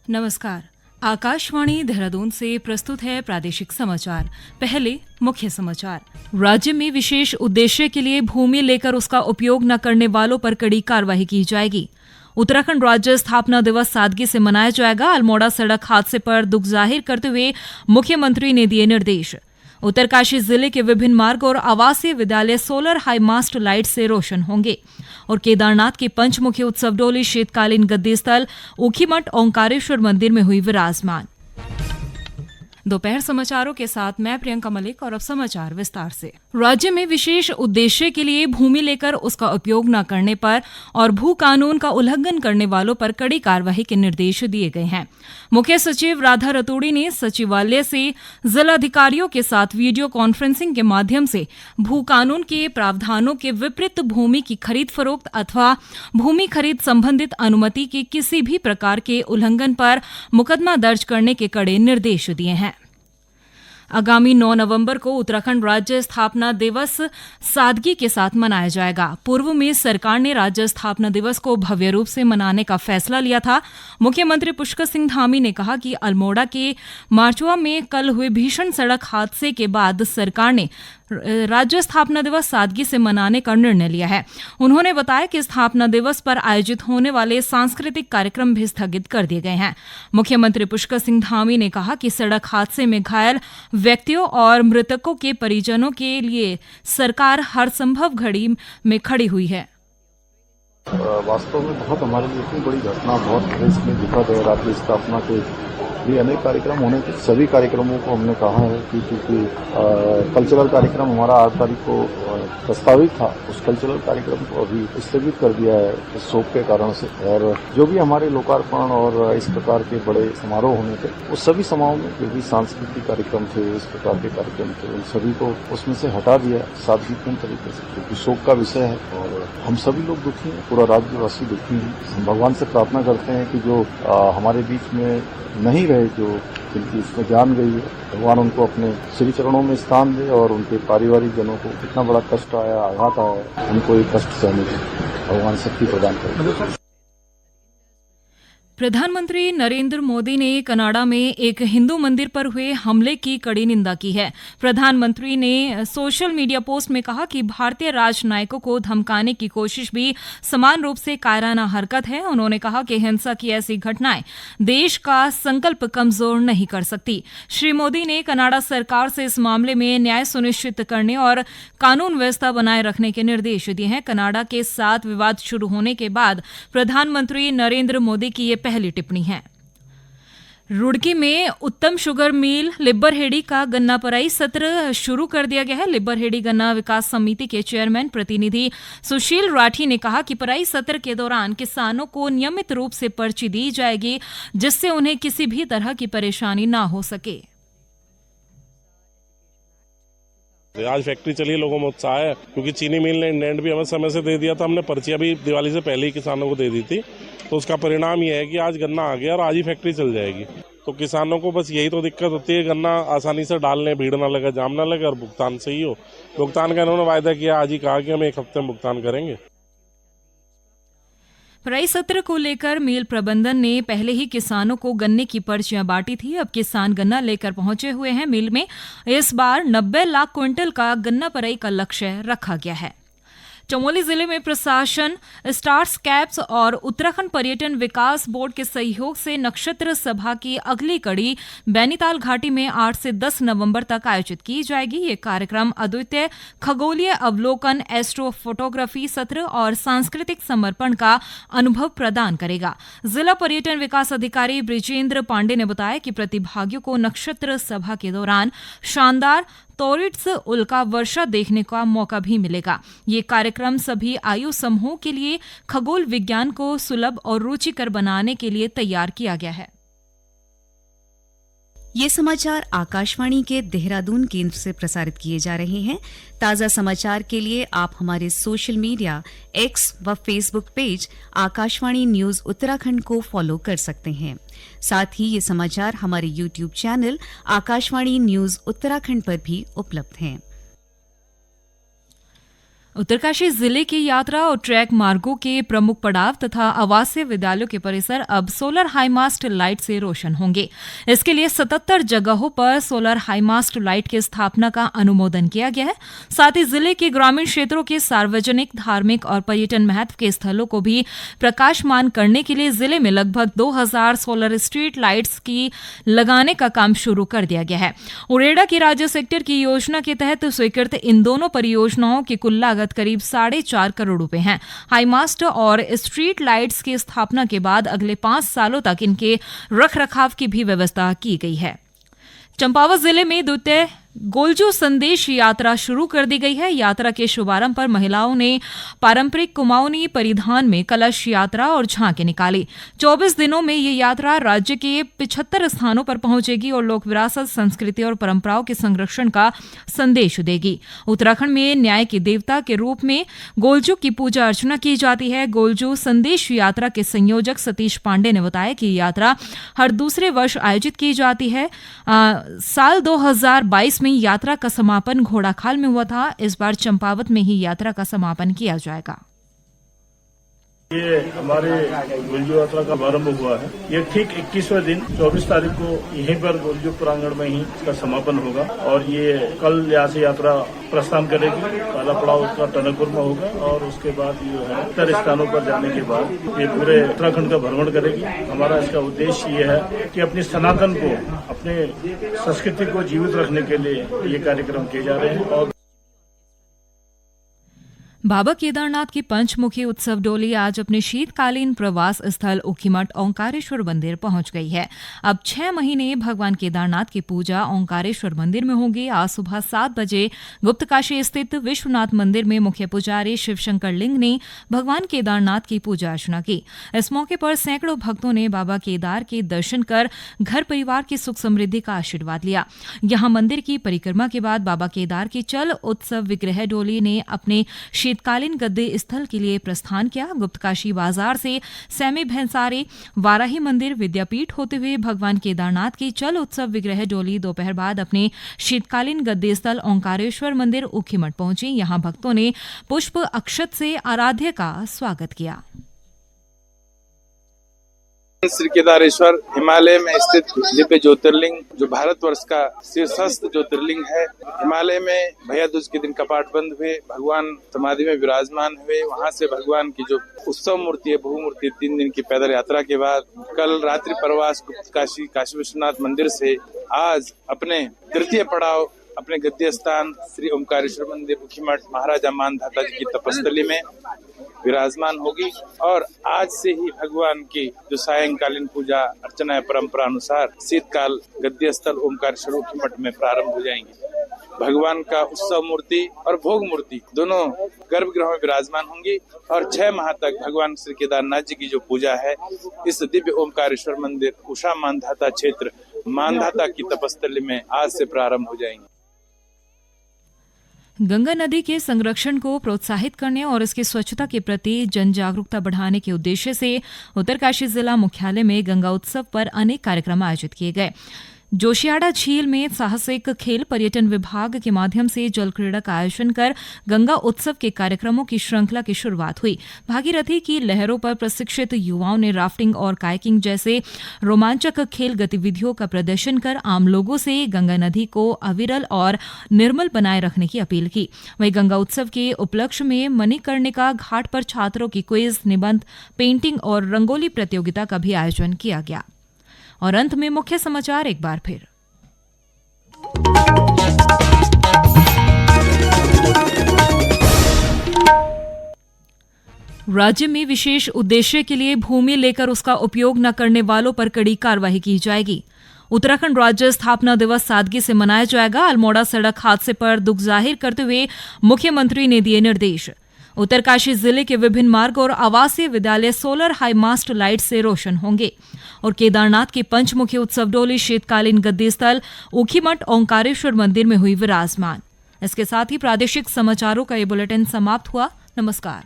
नमस्कार। आकाशवाणी देहरादून से प्रस्तुत है प्रादेशिक समाचार। पहले मुख्य समाचार। राज्य में विशेष उद्देश्य के लिए भूमि लेकर उसका उपयोग न करने वालों पर कड़ी कार्रवाई की जाएगी। उत्तराखंड राज्य स्थापना दिवस सादगी से मनाया जाएगा। अल्मोड़ा सड़क हादसे पर दुख जाहिर करते हुए मुख्यमंत्री ने दिए निर्देश। उत्तरकाशी जिले के विभिन्न मार्ग और आवासीय विद्यालय सोलर हाईमास्ट लाइट से रोशन होंगे। और केदारनाथ के पंचमुखी उत्सव डोली शीतकालीन गद्दी स्थल ऊखीमठ ओंकारेश्वर मंदिर में हुई विराजमान। दोपहर समाचारों के साथ मैं प्रियंका मलिक और अब समाचार विस्तार से। राज्य में विशेष उद्देश्य के लिए भूमि लेकर उसका उपयोग न करने पर और भू कानून का उल्लंघन करने वालों पर कड़ी कार्रवाई के निर्देश दिए गए हैं। मुख्य सचिव राधा रतूड़ी ने सचिवालय से जिलाधिकारियों के साथ वीडियो कॉन्फ्रेंसिंग के माध्यम से भू कानून के प्रावधानों के विपरीत भूमि की खरीद फरोख्त अथवा भूमि खरीद संबंधित अनुमति के किसी भी प्रकार के उल्लंघन पर मुकदमा दर्ज करने के कड़े निर्देश दिए हैं। आगामी 9 नवंबर को उत्तराखंड राज्य स्थापना दिवस सादगी के साथ मनाया जाएगा। पूर्व में सरकार ने राज्य स्थापना दिवस को भव्य रूप से मनाने का फैसला लिया था। मुख्यमंत्री पुष्कर सिंह धामी ने कहा कि अल्मोड़ा के मार्चुआ में कल हुए भीषण सड़क हादसे के बाद सरकार ने राज्य स्थापना दिवस सादगी से मनाने का निर्णय लिया है। उन्होंने बताया कि स्थापना दिवस पर आयोजित होने वाले सांस्कृतिक कार्यक्रम भी स्थगित कर दिए गए हैं। मुख्यमंत्री पुष्कर सिंह धामी ने कहा कि सड़क हादसे में घायल व्यक्तियों और मृतकों के परिजनों के लिए सरकार हर संभव घड़ी में खड़ी हुई है। वास्तव में बहुत हमारे लिए इतनी बड़ी घटना, बहुत देश में दुखद है। राज्य स्थापना के लिए अनेक कार्यक्रम होने थे। सभी कार्यक्रमों को हमने कहा है कि क्योंकि कल्चरल कार्यक्रम हमारा 8 तारीख को प्रस्तावित था, उस कल्चरल कार्यक्रम को अभी स्थगित कर दिया है इस शोक के कारण से। और जो भी हमारे लोकार्पण और इस प्रकार के बड़े समारोह होने थे, उस सभी समारोह में जो भी सांस्कृतिक कार्यक्रम थे, इस प्रकार के कार्यक्रम थे, उन सभी को उसमें से हटा दिया सादगीपूर्ण तरीके से, क्योंकि शोक का विषय है और हम सभी लोग दुखी हैं, पूरा राज्यवासी दुखी है। हम भगवान से प्रार्थना करते हैं कि जो हमारे बीच में नहीं रहे, जो जिनकी इसमें जान गई है, भगवान उनको अपने श्री चरणों में स्थान दे और उनके पारिवारिक जनों को इतना बड़ा कष्ट आया, आघात आया, उनको ये कष्ट सहने दे, भगवान शक्ति प्रदान करे। प्रधानमंत्री नरेंद्र मोदी ने कनाडा में एक हिंदू मंदिर पर हुए हमले की कड़ी निंदा की है। प्रधानमंत्री ने सोशल मीडिया पोस्ट में कहा कि भारतीय राजनयिकों को धमकाने की कोशिश भी समान रूप से कायराना हरकत है। उन्होंने कहा कि हिंसा की ऐसी घटनाएं देश का संकल्प कमजोर नहीं कर सकती। श्री मोदी ने कनाडा सरकार से इस मामले में न्याय सुनिश्चित करने और कानून व्यवस्था बनाए रखने के निर्देश दिए हैं। कनाडा के साथ विवाद शुरू होने के बाद प्रधानमंत्री नरेंद्र मोदी की ये पहली टिप्पणी है। रुड़की में उत्तम शुगर मिल लिब्बरहेड़ी का गन्ना पराई सत्र शुरू कर दिया गया है। लिब्बरहेड़ी गन्ना विकास समिति के चेयरमैन प्रतिनिधि सुशील राठी ने कहा कि पराई सत्र के दौरान किसानों को नियमित रूप से पर्ची दी जाएगी, जिससे उन्हें किसी भी तरह की परेशानी ना हो सके। आज फैक्ट्री चली, लोगों में उत्साह है क्योंकि चीनी मिल ने इंडेंट भी हमें समय से दे दिया था। हमने पर्चियां भी दिवाली से पहले ही किसानों को दे दी थी, तो उसका परिणाम ये है कि आज गन्ना आ गया और आज ही फैक्ट्री चल जाएगी। तो किसानों को बस यही तो दिक्कत होती है, गन्ना आसानी से डालने, भीड़ ना लगे, जाम ना लगे और भुगतान सही हो। भुगतान का इन्होंने वायदा किया, आज ही कहा कि हम 1 हफ्ते में भुगतान करेंगे। पराई सत्र को लेकर मिल प्रबंधन ने पहले ही किसानों को गन्ने की पर्चियां बांटी थी। अब किसान गन्ना लेकर पहुंचे हुए हैं मिल में। इस बार 90 लाख क्विंटल का गन्ना पराई का लक्ष्य रखा गया है। चमोली जिले में प्रशासन, स्टार्स कैप्स और उत्तराखंड पर्यटन विकास बोर्ड के सहयोग से नक्षत्र सभा की अगली कड़ी बैनीताल घाटी में 8 से 10 नवंबर तक आयोजित की जाएगी। ये कार्यक्रम अद्वितीय खगोलीय अवलोकन, एस्ट्रो फोटोग्राफी सत्र और सांस्कृतिक समर्पण का अनुभव प्रदान करेगा। जिला पर्यटन विकास अधिकारी ब्रिजेंद्र पांडे ने बताया कि प्रतिभागियों को नक्षत्र सभा के दौरान शानदार टॉरिड्स उल्का वर्षा देखने का मौका भी मिलेगा। ये कार्यक्रम सभी आयु समूह के लिए खगोल विज्ञान को सुलभ और रुचिकर बनाने के लिए तैयार किया गया है। ये समाचार आकाशवाणी के देहरादून केंद्र से प्रसारित किए जा रहे हैं। ताज़ा समाचार के लिए आप हमारे सोशल मीडिया एक्स व Facebook page Akashvani news Uttarakhand को फॉलो कर सकते हैं। साथ ही ये समाचार हमारे YouTube channel Akashvani news Uttarakhand पर भी उपलब्ध हैं। उत्तरकाशी जिले की यात्रा और ट्रैक मार्गों के प्रमुख पड़ाव तथा आवासीय विद्यालयों के परिसर अब सोलर हाईमास्ट लाइट से रोशन होंगे। इसके लिए 77 जगहों पर सोलर हाईमास्ट लाइट की स्थापना का अनुमोदन किया गया है। साथ ही जिले के ग्रामीण क्षेत्रों के सार्वजनिक, धार्मिक और पर्यटन महत्व के स्थलों को भी प्रकाशमान करने के लिए जिले में लगभग 2000 सोलर स्ट्रीट लाइट्स की लगाने का काम शुरू कर दिया गया है। उरेडा की राज्य सेक्टर की योजना के तहत स्वीकृत इन दोनों परियोजनाओं की कुल लागत करीब 4.5 करोड़ रुपए हैं। हाईमास्ट और स्ट्रीट लाइट्स की स्थापना के बाद अगले 5 सालों तक इनके रखरखाव की भी व्यवस्था की गई है। चंपावत जिले में द्वितीय गोलजू संदेश यात्रा शुरू कर दी गई है। यात्रा के शुभारंभ पर महिलाओं ने पारंपरिक कुमाऊनी परिधान में कलश यात्रा और झांकी निकाली। 24 दिनों में ये यात्रा राज्य के 75 स्थानों पर पहुंचेगी और लोक विरासत, संस्कृति और परंपराओं के संरक्षण का संदेश देगी। उत्तराखंड में न्याय के देवता के रूप में गोलजू की पूजा अर्चना की जाती है। गोलजू संदेश यात्रा के संयोजक सतीश पांडे ने बताया कि यात्रा हर दूसरे वर्ष आयोजित की जाती है। साल 2022 में यात्रा का समापन घोड़ाखाल में हुआ था। इस बार चंपावत में ही यात्रा का समापन किया जाएगा। ये हमारे गोलजू यात्रा का प्रारंभ हुआ है। ये ठीक 21वें दिन 24 तारीख को यहीं पर गोलजू प्रांगण में ही इसका समापन होगा और ये कल यहाँ से यात्रा प्रस्थान करेगी। पहला पड़ाव उसका टनकपुर में होगा और उसके बाद ये है 70 स्थानों पर जाने के बाद ये पूरे उत्तराखंड का भ्रमण करेगी। हमारा इसका उद्देश्य ये है कि अपनी सनातन को, अपने संस्कृति को जीवित रखने के लिए ये कार्यक्रम किए जा रहे हैं। और बाबा केदारनाथ की पंचमुखी उत्सव डोली आज अपने शीतकालीन प्रवास स्थल ऊखीमठ ओंकारेश्वर मंदिर पहुंच गई है। अब 6 महीने भगवान केदारनाथ की पूजा ओंकारेश्वर मंदिर में होगी। आज सुबह 7 बजे गुप्तकाशी स्थित विश्वनाथ मंदिर में मुख्य पुजारी शिवशंकर लिंग ने भगवान केदारनाथ की पूजा अर्चना की। इस मौके पर सैकड़ों भक्तों ने बाबा केदार के दर्शन कर घर परिवार की सुख समृद्धि का आशीर्वाद लिया। यहां मंदिर की परिक्रमा के बाद बाबा केदार की चल उत्सव विग्रह डोली ने अपने शीतकालीन गद्दे स्थल के लिए प्रस्थान किया। गुप्तकाशी बाजार से सैमी भैंसारे वाराही मंदिर विद्यापीठ होते हुए भगवान केदारनाथ की चल उत्सव विग्रह डोली दोपहर बाद अपने शीतकालीन गद्दे स्थल ओंकारेश्वर मंदिर ऊखीमठ पहुंची। यहां भक्तों ने पुष्प अक्षत से आराध्य का स्वागत किया। श्री केदारेश्वर हिमालय में स्थित दिव्य ज्योतिर्लिंग जो भारतवर्ष का शीर्षस्थ ज्योतिर्लिंग है। हिमालय में भैया दूज के दिन कपाट बंद हुए, भगवान समाधि में विराजमान हुए। वहां से भगवान की जो उत्सव मूर्ति है, बहु मूर्ति, 3 दिन की पैदल यात्रा के बाद कल रात्रि प्रवास गुप्तकाशी काशी विश्वनाथ मंदिर से आज अपने तृतीय पड़ाव अपने गद्य स्थान श्री ओंकारेश्वर मंदिर ऊखीमठ महाराजा मानधाता जी की तपस्थली में विराजमान होगी और आज से ही भगवान की जो सायंकालीन पूजा अर्चना है परंपरा अनुसार शीतकाल गद्य स्थल ओंकारेश्वर ऊखीमठ में प्रारंभ हो जाएंगे। भगवान का उत्सव मूर्ति और भोग मूर्ति दोनों गर्भगृह में विराजमान होंगी और 6 माह तक भगवान श्री केदारनाथ जी की जो पूजा है इस दिव्य ओंकारेश्वर मंदिर उषा मानधाता क्षेत्र मानधाता की तपस्थली में आज से प्रारंभ हो जाएंगे। गंगा नदी के संरक्षण को प्रोत्साहित करने और इसकी स्वच्छता के प्रति जन जागरूकता बढ़ाने के उद्देश्य से उत्तरकाशी जिला मुख्यालय में गंगा उत्सव पर अनेक कार्यक्रम आयोजित किए गए। जोशियाड़ा झील में साहसिक खेल पर्यटन विभाग के माध्यम से जल क्रीड़ा का आयोजन कर गंगा उत्सव के कार्यक्रमों की श्रृंखला की शुरुआत हुई। भागीरथी की लहरों पर प्रशिक्षित युवाओं ने राफ्टिंग और कायाकिंग जैसे रोमांचक खेल गतिविधियों का प्रदर्शन कर आम लोगों से गंगा नदी को अविरल और निर्मल बनाए रखने की अपील की। वहीं गंगा उत्सव के उपलक्ष्य में मणिकर्णिका घाट पर छात्रों की क्विज, निबंध, पेंटिंग और रंगोली प्रतियोगिता का भी आयोजन किया गया। और अंत में मुख्य समाचार एक बार फिर। राज्य में विशेष उद्देश्य के लिए भूमि लेकर उसका उपयोग न करने वालों पर कड़ी कार्रवाई की जाएगी। उत्तराखंड राज्य स्थापना दिवस सादगी से मनाया जाएगा। अल्मोड़ा सड़क हादसे पर दुख जाहिर करते हुए मुख्यमंत्री ने दिए निर्देश। उत्तरकाशी जिले के विभिन्न मार्ग और आवासीय विद्यालय सोलर हाईमास्ट लाइट से रोशन होंगे। और केदारनाथ के पंचमुखी उत्सव डोली शीतकालीन गद्दी स्थल ऊखीमठ ओंकारेश्वर मंदिर में हुई विराजमान। इसके साथ ही प्रादेशिक समाचारों का ये बुलेटिन समाप्त हुआ। नमस्कार।